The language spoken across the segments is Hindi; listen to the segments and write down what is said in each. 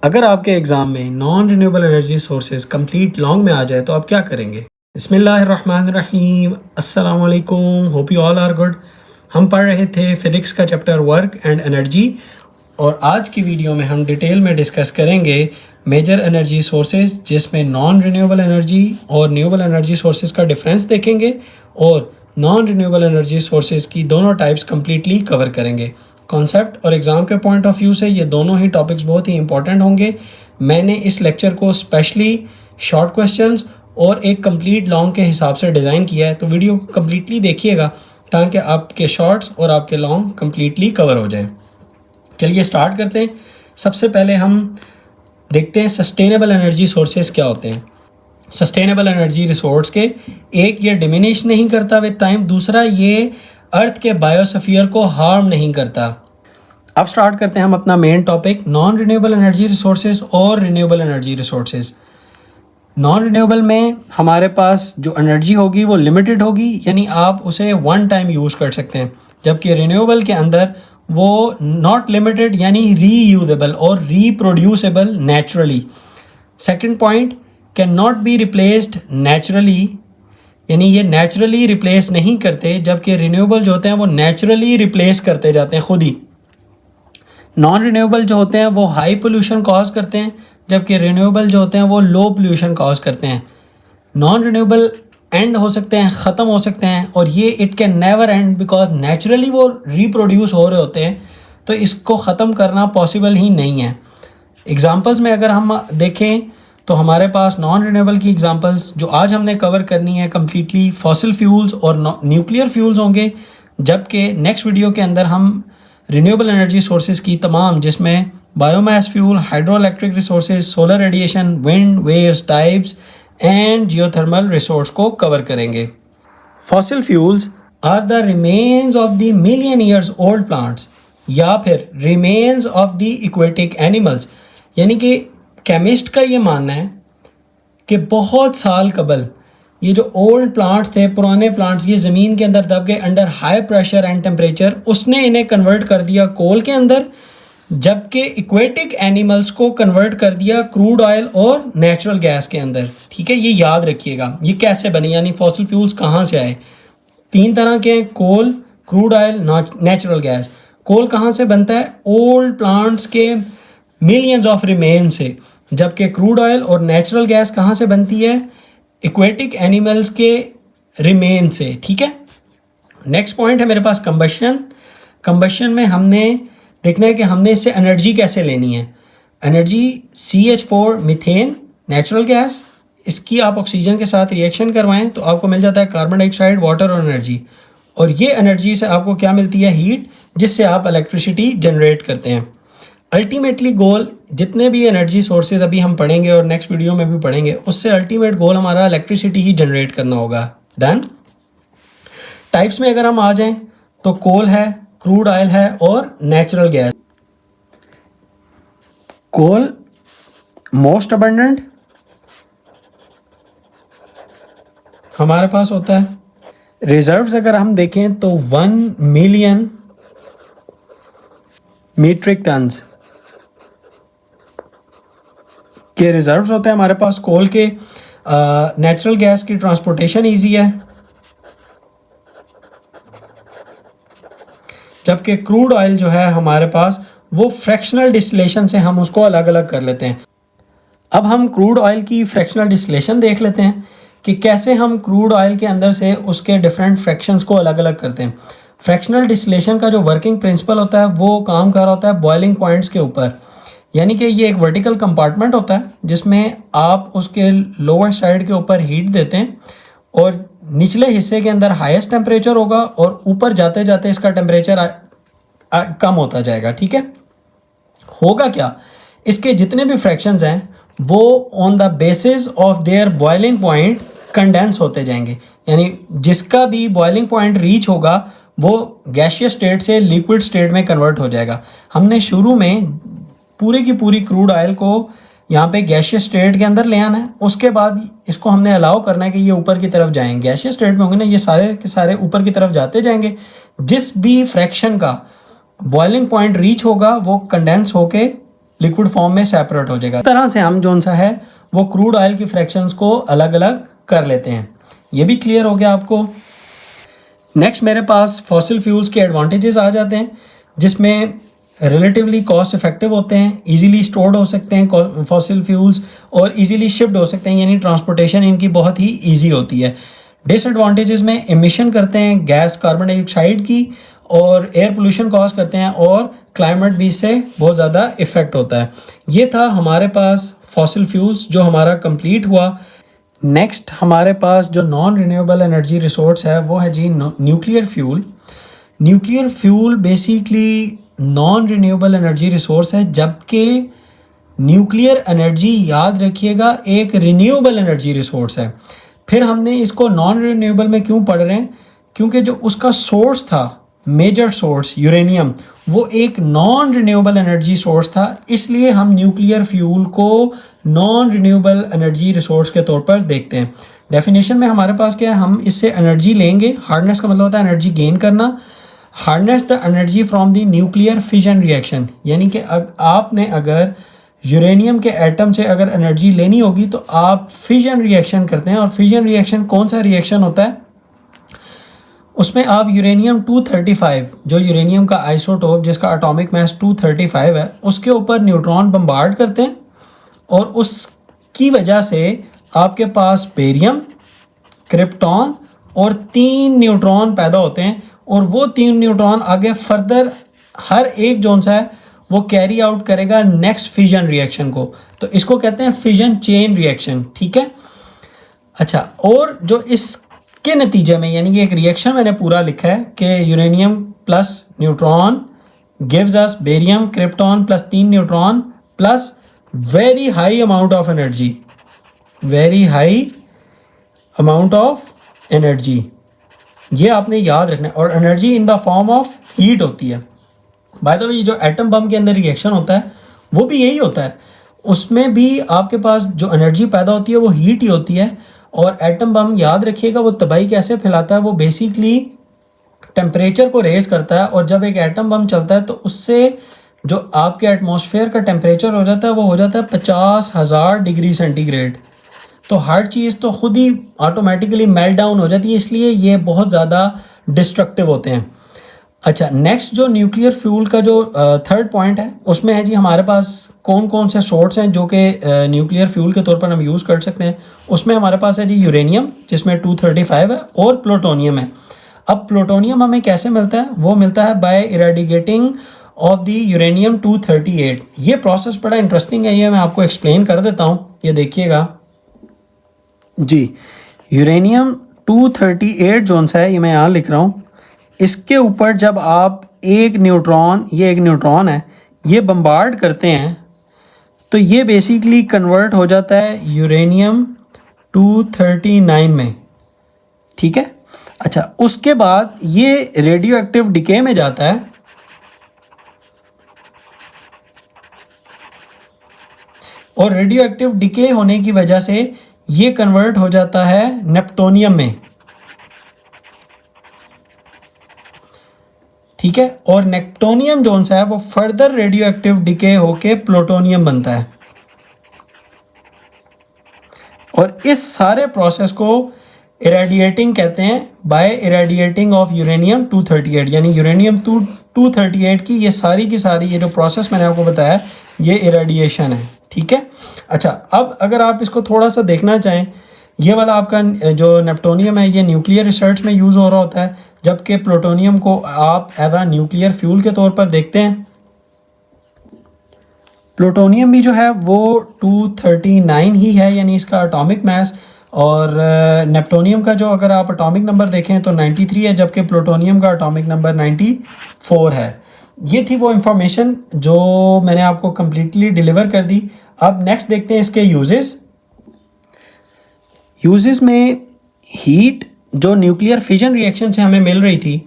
अगर आपके एग्ज़ाम में non renewable energy sources complete long में आ जाए तो आप क्या करेंगे? बिस्मिल्लाहिर्रहमानिर्रहीम, अस्सलाम वालेकुम, hope you all are good. हम पढ़ रहे थे फिज़िक्स का चैप्टर वर्क एंड एनर्जी और आज की वीडियो में हम डिटेल में डिस्कस करेंगे मेजर एनर्जी सोर्सेज, जिसमें नॉन रिन्यूएबल एनर्जी और रिन्यूएबल एनर्जी सोर्सेज का डिफरेंस देखेंगे और नॉन रिन्यूएबल एनर्जी सोर्सेज की दोनों टाइप्स कम्प्लीटली कवर करेंगे। कॉन्सेप्ट और एग्ज़ाम के पॉइंट ऑफ व्यू से ये दोनों ही टॉपिक्स बहुत ही इंपॉर्टेंट होंगे। मैंने इस लेक्चर को स्पेशली शॉर्ट क्वेश्चंस और एक कंप्लीट लॉन्ग के हिसाब से डिज़ाइन किया है, तो वीडियो को कम्प्लीटली देखिएगा ताकि आपके शॉर्ट्स और आपके लॉन्ग कम्प्लीटली कवर हो जाए। चलिए स्टार्ट करते हैं। सबसे पहले हम देखते हैं सस्टेनेबल एनर्जी सोर्सेज क्या होते हैं। सस्टेनेबल एनर्जी रिसोर्स के एक, ये डिमिनिश नहीं करता विद टाइम, दूसरा ये अर्थ के बायोस्फीयर को हार्म नहीं करता। अब स्टार्ट करते हैं हम अपना main topic, non renewable energy resources और renewable energy resources. Non renewable में हमारे पास जो एनर्जी होगी वो लिमिटेड होगी, यानी आप उसे वन टाइम यूज़ कर सकते हैं, जबकि रिन्यूएबल के अंदर वो नॉट लिमिटेड यानी रीयूजेबल और reproducible naturally. Second point, can not be replaced naturally, यानी ये नेचुरली रिप्लेस नहीं करते, जबकि रिन्यूएबल जो होते हैं वो नेचुरली रिप्लेस करते जाते हैं खुद ही। नॉन रिन्यूएबल जो होते हैं वो हाई पोल्यूशन कॉज करते हैं, जबकि रिन्यूएबल जो होते हैं वो लो पोल्यूशन कॉज करते हैं। नॉन रिन्यूएबल एंड हो सकते हैं, ख़त्म हो सकते हैं, और ये it can never and because naturally वो रिप्रोड्यूस हो रहे होते हैं, तो इसको ख़त्म करना पॉसिबल ही नहीं है। एग्जांपल्स में अगर हम देखें तो हमारे पास नॉन रिन्यूएबल की एग्जांपल्स जो आज हमने कवर करनी है कम्प्लीटली फॉसिल फ्यूल्स और न्यूक्लियर फ्यूल्स होंगे, जबकि नेक्स्ट वीडियो के अंदर हम रिन्यूएबल एनर्जी सोर्सेज की तमाम, जिसमें biomass fuel, hydro electric resources, solar radiation, wind, waves, types and geothermal resource को कवर करेंगे। Fossil fuels are the remains of the million years old plants या फिर remains of the aquatic animals, यानी कि केमिस्ट का ये मानना है कि बहुत साल कबल ये जो ओल्ड प्लांट्स थे, पुराने प्लांट्स, ये ज़मीन के अंदर दब गए under high pressure and temperature, उसने इन्हें कन्वर्ट कर दिया कोल के अंदर, जबकि एक्वेटिक एनिमल्स को कन्वर्ट कर दिया क्रूड ऑयल और नेचुरल गैस के अंदर। ठीक है, ये याद रखिएगा। ये कैसे बने, यानी फॉसिल फ्यूल्स कहाँ से आए? तीन तरह के हैं, कोल, क्रूड ऑयल, नेचुरल गैस। कोल कहाँ से बनता है? ओल्ड प्लांट्स के मिलियंस ऑफ रिमेन से, जबकि क्रूड ऑयल और नेचुरल गैस कहाँ से बनती है? एक्वेटिक एनिमल्स के रिमेन से। ठीक है, नेक्स्ट पॉइंट है मेरे पास कंबशन। कंबशन में हमने देखना है कि हमने इससे एनर्जी कैसे लेनी है। Energy CH4 methane natural gas, इसकी आप ऑक्सीजन के साथ रिएक्शन करवाएं तो आपको मिल जाता है कार्बन डाइऑक्साइड, वाटर और एनर्जी, और ये एनर्जी से आपको क्या मिलती है? हीट, जिससे आप इलेक्ट्रिसिटी जनरेट करते हैं। अल्टीमेटली गोल, जितने भी एनर्जी सोर्सेज अभी हम पढ़ेंगे और नेक्स्ट वीडियो में भी पढ़ेंगे, उससे अल्टीमेट गोल हमारा इलेक्ट्रिसिटी ही जनरेट करना होगा। डन। टाइप्स में अगर हम आ जाएं तो कोल है, क्रूड ऑयल है और नेचुरल गैस। कोल मोस्ट अबंडेंट हमारे पास होता है। रिजर्व्स अगर हम देखें तो 1 मिलियन मीट्रिक टन्स के रिजर्व्स होते हैं हमारे पास कोल के। नेचुरल गैस की ट्रांसपोर्टेशन ईजी है, जबकि क्रूड ऑयल जो है हमारे पास वो फ्रैक्शनल डिस्टिलेशन से हम उसको अलग अलग कर लेते हैं। अब हम क्रूड ऑयल की फ्रैक्शनल डिस्टिलेशन देख लेते हैं कि कैसे हम क्रूड ऑयल के अंदर से उसके डिफरेंट फ्रैक्शंस को अलग अलग करते हैं। फ्रैक्शनल डिस्टिलेशन का जो वर्किंग प्रिंसिपल होता है वो काम कर रहा होता है बॉइलिंग पॉइंट्स के ऊपर, यानी कि ये एक वर्टिकल कंपार्टमेंट होता है जिसमें आप उसके लोअर साइड के ऊपर हीट देते हैं और निचले हिस्से के अंदर हाईएस्ट टेम्परेचर होगा और ऊपर जाते जाते इसका टेम्परेचर कम होता जाएगा। ठीक है, होगा क्या? इसके जितने भी फ्रैक्शंस हैं वो on the basis of their boiling point condense होते जाएंगे, यानी जिसका भी बॉइलिंग पॉइंट रीच होगा वो गैसियस स्टेट से लिक्विड स्टेट में कन्वर्ट हो जाएगा। हमने शुरू में पूरी की पूरी क्रूड ऑयल को यहाँ पे गैसियस स्टेट के अंदर ले आना है, उसके बाद इसको हमने अलाउ करना है कि ये ऊपर की तरफ जाएंगे। गैसियस स्टेट में होंगे ना, ये सारे के सारे ऊपर की तरफ जाते जाएंगे। जिस भी फ्रैक्शन का बॉइलिंग पॉइंट रीच होगा वो कंडेंस होके लिक्विड फॉर्म में सेपरेट हो जाएगा। इस तरह से हम जो सा है वो क्रूड ऑयल की फ्रैक्शंस को अलग अलग कर लेते हैं। ये भी क्लियर हो गया आपको। नेक्स्ट मेरे पास फॉसिल फ्यूल्स के एडवांटेजेस आ जाते हैं, जिसमें रिलेटिवली कॉस्ट इफेक्टिव होते हैं, इजीली स्टोर्ड हो सकते हैं फॉसिल फ्यूल्स और इजीली शिफ्ट हो सकते हैं, यानी ट्रांसपोर्टेशन इनकी बहुत ही इजी होती है। डिसएडवांटेजेस में एमिशन करते हैं गैस कार्बन डाइऑक्साइड की और एयर पोल्यूशन कॉज करते हैं और क्लाइमेट भी इससे बहुत ज़्यादा इफेक्ट होता है। ये था हमारे पास फॉसिल फ्यूल्स जो हमारा कंप्लीट हुआ। नेक्स्ट हमारे पास जो नॉन रिन्यूएबल एनर्जी रिसोर्स है वो है जी nuclear fuel. Nuclear fuel basically non renewable energy resource है, जबकि न्यूक्लियर एनर्जी याद रखिएगा एक रिन्यूएबल एनर्जी रिसोर्स है। फिर हमने इसको नॉन रिन्यूएबल में क्यों पढ़ रहे हैं, क्योंकि जो उसका सोर्स था, मेजर सोर्स यूरेनियम, वो एक नॉन रिन्यूएबल एनर्जी सोर्स था, इसलिए हम न्यूक्लियर फ्यूल को नॉन रिन्यूएबल एनर्जी रिसोर्स के तौर पर देखते हैं। डेफिनेशन में हमारे पास क्या है, हम इससे एनर्जी लेंगे। हार्डनेस का मतलब होता है एनर्जी गेन करना। Harness the energy from the nuclear fission reaction, यानी कि आपने अगर यूरेनियम के एटम से अगर एनर्जी लेनी होगी तो आप फिजन रिएक्शन करते हैं। और फिजन रिएक्शन कौन सा रिएक्शन होता है, उसमें आप यूरेनियम 235 जो यूरेनियम का आइसोटोप जिसका एटॉमिक मास 235 है, उसके ऊपर न्यूट्रॉन बम्बार्ड करते हैं और उसकी वजह से आपके पास बेरियम, क्रिप्टॉन और 3 न्यूट्रॉन पैदा होते हैं। और वो 3 न्यूट्रॉन आगे फर्दर हर एक जोन सा है वो कैरी आउट करेगा नेक्स्ट फिजन रिएक्शन को, तो इसको कहते हैं फिजन चेन रिएक्शन। ठीक है, अच्छा, और जो इसके नतीजे में, यानी कि एक रिएक्शन मैंने पूरा लिखा है कि uranium plus neutron gives us barium, krypton plus 3 neutron plus very high amount of energy, very high amount of energy, ये आपने याद रखना है। और energy in the form of heat होती है। बाय द वे, जो एटम बम के अंदर रिएक्शन होता है वो भी यही होता है, उसमें भी आपके पास जो एनर्जी पैदा होती है वो हीट ही होती है। और एटम बम याद रखिएगा वो तबाही कैसे फैलाता है, वो बेसिकली टेम्परेचर को रेज करता है। और जब एक एटम बम चलता है तो उससे जो आपके एटमॉस्फेयर का टेम्परेचर हो जाता है वो हो जाता है 50,000 डिग्री सेंटीग्रेड। तो हर चीज़ तो खुद ही ऑटोमेटिकली मेल्ट डाउन हो जाती है, इसलिए ये बहुत ज़्यादा डिस्ट्रक्टिव होते हैं। अच्छा, नेक्स्ट जो न्यूक्लियर फ्यूल का जो थर्ड पॉइंट है उसमें है जी हमारे पास कौन कौन से सोर्स हैं जो कि न्यूक्लियर फ्यूल के तौर पर हम यूज़ कर सकते हैं। उसमें हमारे पास है जी यूरेनियम जिसमें 235 है और प्लूटोनियम है। अब प्लूटोनियम हमें कैसे मिलता है, वो मिलता है by eradicating of the uranium 238। ये प्रोसेस बड़ा इंटरेस्टिंग है, ये मैं आपको एक्सप्लेन कर देता हूँ। ये देखिएगा जी, यूरेनियम 238 जोन सा है, ये मैं यहाँ लिख रहा हूँ। इसके ऊपर जब आप एक न्यूट्रॉन, ये एक न्यूट्रॉन है, ये बम्बार्ड करते हैं तो ये बेसिकली कन्वर्ट हो जाता है यूरेनियम 239 में। ठीक है, अच्छा, उसके बाद ये रेडियो एक्टिव डिके में जाता है और रेडियो एक्टिव डिके होने की वजह से ये कन्वर्ट हो जाता है नेप्टोनियम में। ठीक है, और नेप्टोनियम जोन सा है वो फर्दर रेडियो एक्टिव डिके होके प्लूटोनियम बनता है। और इस सारे प्रोसेस को इरेडिएटिंग कहते हैं, बाय इरेडिएटिंग ऑफ यूरेनियम 238, यानी यूरेनियम 238 की ये सारी की सारी ये जो प्रोसेस मैंने आपको बताया ये इरेडिएशन है। ठीक है, अच्छा, अब अगर आप इसको थोड़ा सा देखना चाहें, ये वाला आपका जो नेप्टोनियम है ये न्यूक्लियर रिसर्च में यूज़ हो रहा होता है, जबकि प्लूटोनियम को आप एज अ न्यूक्लियर फ्यूल के तौर पर देखते हैं। प्लूटोनियम भी जो है वो 239 ही है, यानी इसका एटॉमिक मास। और नेप्टोनियम का जो अगर आप एटॉमिक नंबर देखें तो 93 है, जबकि प्लूटोनियम का एटॉमिक नंबर 94 है। ये थी वो इंफॉर्मेशन जो मैंने आपको कम्प्लीटली डिलीवर कर दी। अब नेक्स्ट देखते हैं इसके यूजेस में हीट जो न्यूक्लियर फिजन रिएक्शन से हमें मिल रही थी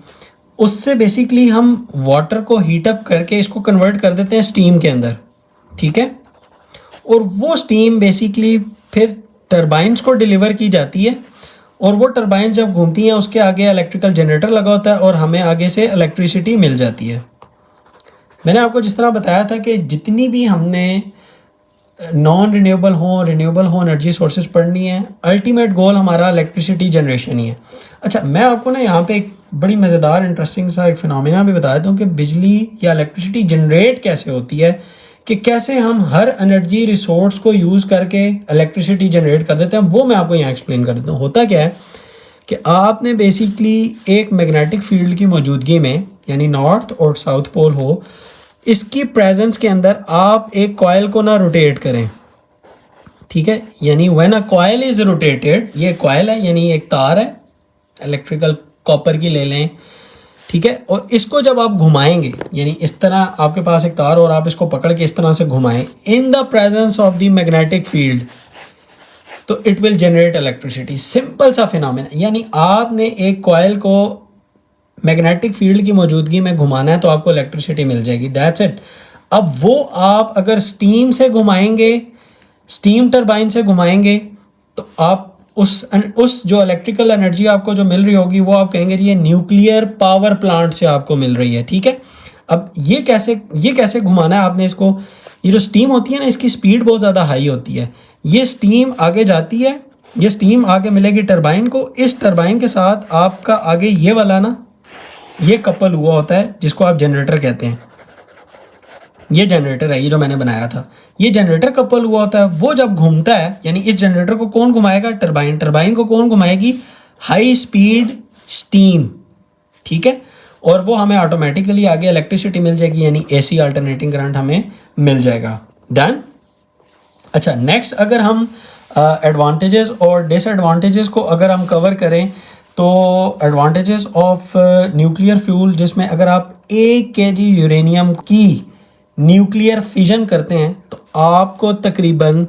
उससे बेसिकली हम वाटर को हीट अप करके इसको कन्वर्ट कर देते हैं स्टीम के अंदर। ठीक है, और वो स्टीम बेसिकली फिर टरबाइंस को डिलीवर की जाती है और वो टरबाइंस जब घूमती हैं उसके आगे इलेक्ट्रिकल जनरेटर लगा होता है और हमें आगे से इलेक्ट्रिसिटी मिल जाती है। मैंने आपको जिस तरह बताया था कि जितनी भी हमने non renewable renewable energy sources पढ़नी है, अल्टीमेट गोल हमारा इलेक्ट्रिसिटी जनरेशन ही है। अच्छा, मैं आपको ना यहाँ पे एक बड़ी मज़ेदार इंटरेस्टिंग सा एक फिनोमेना भी बता देता हूँ कि बिजली या इलेक्ट्रिसिटी जनरेट कैसे होती है, कि कैसे हम हर एनर्जी रिसोर्स को यूज़ करके इलेक्ट्रिसिटी जनरेट कर देते हैं। वो मैं आपको यहाँ एक्सप्लेन कर देता हूँ। होता क्या है कि आपने बेसिकली एक मैग्नेटिक फील्ड की मौजूदगी में, यानी नॉर्थ और साउथ पोल हो, इसकी प्रेजेंस के अंदर आप एक कॉयल को ना रोटेट करें, ठीक है। यानी when a coil is rotated, ये कॉयल है यानी एक तार है इलेक्ट्रिकल कॉपर की ले लें, ठीक है। और इसको जब आप घुमाएंगे, यानी इस तरह आपके पास एक तार और आप इसको पकड़ के इस तरह से घुमाएं in the presence of the magnetic field, तो it will generate electricity. Simple सा फिनोमेना। यानी आपने एक कॉयल को मैग्नेटिक फील्ड की मौजूदगी में घुमाना है तो आपको इलेक्ट्रिसिटी मिल जाएगी, दैट्स इट। अब वो आप अगर स्टीम से घुमाएंगे, स्टीम टरबाइन से घुमाएंगे, तो आप उस जो इलेक्ट्रिकल एनर्जी आपको जो मिल रही होगी वो आप कहेंगे ये न्यूक्लियर पावर प्लांट से आपको मिल रही है, ठीक है। अब ये कैसे घुमाना है आपने इसको। ये जो स्टीम होती है ना, इसकी स्पीड बहुत ज़्यादा हाई होती है। ये स्टीम आगे जाती है, ये स्टीम आगे मिलेगी टरबाइन को, इस टरबाइन के साथ आपका आगे ये वाला ना, ये कपल हुआ होता है जिसको आप जनरेटर कहते हैं। ये जनरेटर है, ये जो मैंने बनाया था, ये जनरेटर कपल हुआ होता है। वो जब घूमता है, यानी इस जनरेटर को कौन घुमाएगा, टरबाइन। टरबाइन को कौन घुमाएगी, हाई स्पीड स्टीम, ठीक है। और वो हमें ऑटोमेटिकली आगे इलेक्ट्रिसिटी मिल जाएगी, यानी एसी अल्टरनेटिंग करंट हमें मिल जाएगा। डन। अच्छा, नेक्स्ट अगर हम एडवांटेजेस और डिसएडवांटेजेस को अगर हम कवर करें, तो एडवांटेजेस ऑफ न्यूक्लियर फ्यूल, जिसमें अगर आप 1 kg यूरेनियम की न्यूक्लियर फिजन करते हैं तो आपको तकरीबन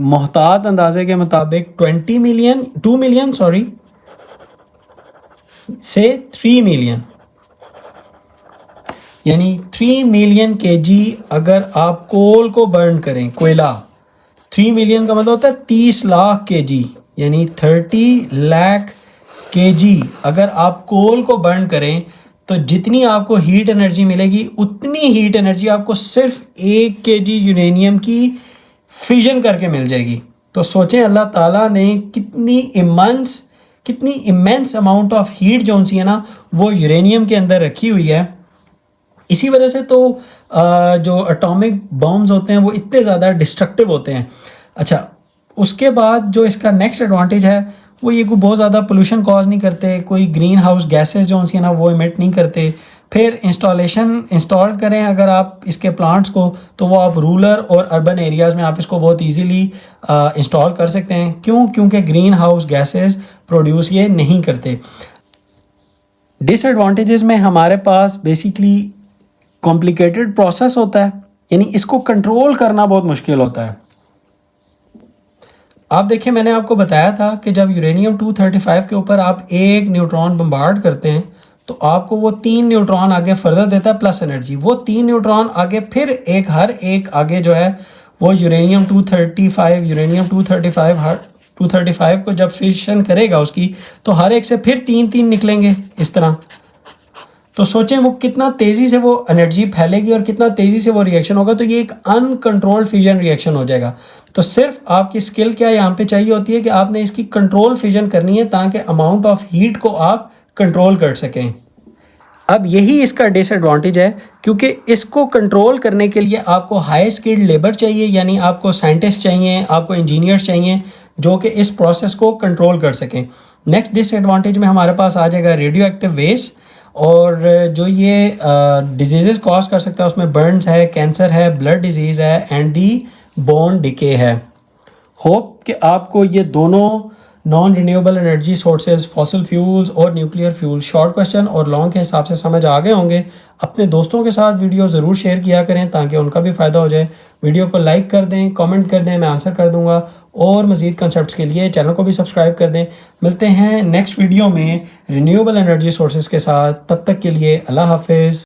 मोहतात अंदाजे के मुताबिक 2 मिलियन से 3 मिलियन, यानी 3 मिलियन kg अगर आप कोल को बर्न करें, कोयला, 3 मिलियन का मतलब होता है 30 लाख kg, यानी 30 लाख kg अगर आप कोल को बर्न करें तो जितनी आपको हीट एनर्जी मिलेगी उतनी हीट एनर्जी आपको सिर्फ 1 kg यूरेनियम की फिजन करके मिल जाएगी। तो सोचें अल्लाह ताला ने कितनी इमेंस अमाउंट ऑफ हीट जो सी है ना, वो यूरेनियम के अंदर रखी हुई है। इसी वजह से तो जो एटॉमिक बॉम्ब्स होते हैं वो इतने ज़्यादा डिस्ट्रक्टिव होते हैं। अच्छा, उसके बाद जो इसका नेक्स्ट एडवांटेज है वो ये कोई बहुत ज़्यादा पोल्यूशन कॉज नहीं करते, कोई ग्रीन हाउस गैसेज जो उनकी ना वो इमिट नहीं करते। फिर इंस्टॉल करें अगर आप इसके प्लांट्स को, तो वो आप रूरल और अर्बन एरियाज़ में आप इसको बहुत इजीली इंस्टॉल कर सकते हैं। क्योंकि ग्रीन हाउस गैसेज प्रोड्यूस ये नहीं करते। डिसएडवांटेजेस में हमारे पास बेसिकली कॉम्प्लिकेटेड प्रोसेस होता है, यानी इसको कंट्रोल करना बहुत मुश्किल होता है। आप देखिए, मैंने आपको बताया था कि जब यूरेनियम 235 के ऊपर आप एक न्यूट्रॉन बम्बार्ड करते हैं तो आपको वो 3 न्यूट्रॉन आगे फर्दर देता है प्लस एनर्जी। वो 3 न्यूट्रॉन आगे फिर हर एक आगे जो है वो यूरेनियम 235 को जब फिशन करेगा उसकी, तो हर एक से फिर 3 निकलेंगे इस तरह। तो सोचें वो कितना तेज़ी से वो एनर्जी फैलेगी और कितना तेज़ी से वो रिएक्शन होगा। तो ये एक अनकंट्रोल्ड फ्यूजन रिएक्शन हो जाएगा। तो सिर्फ आपकी स्किल क्या यहाँ पे चाहिए होती है कि आपने इसकी कंट्रोल फ्यूजन करनी है ताकि अमाउंट ऑफ हीट को आप कंट्रोल कर सकें। अब यही इसका डिसएडवांटेज है, क्योंकि इसको कंट्रोल करने के लिए आपको हाई स्किल्ड लेबर चाहिए, यानी आपको साइंटिस्ट चाहिए, आपको इंजीनियर्स चाहिए जो कि इस प्रोसेस को कंट्रोल कर सकें। नेक्स्ट डिसएडवांटेज में हमारे पास आ जाएगा रेडियो एक्टिव वेस्ट, और जो ये डिजीज़ कॉज कर सकता है उसमें बर्न्स है, कैंसर है, ब्लड डिजीज़ है एंड दी बोन डिके है। होप कि आपको ये दोनों non renewable energy sources, fossil fuels और न्यूक्लियर फ्यूल, शॉर्ट क्वेश्चन और लॉन्ग के हिसाब से समझ आ गए होंगे। अपने दोस्तों के साथ वीडियो ज़रूर शेयर किया करें ताकि उनका भी फ़ायदा हो जाए। वीडियो को लाइक कर दें, कमेंट कर दें, मैं आंसर कर दूंगा। और मज़ीद कंसेप्ट्स के लिए चैनल को भी सब्सक्राइब कर दें। मिलते हैं नेक्स्ट वीडियो में रिन्यूएबल एनर्जी सोर्सेज के साथ। तब तक के लिए अल्लाह हाफिज़।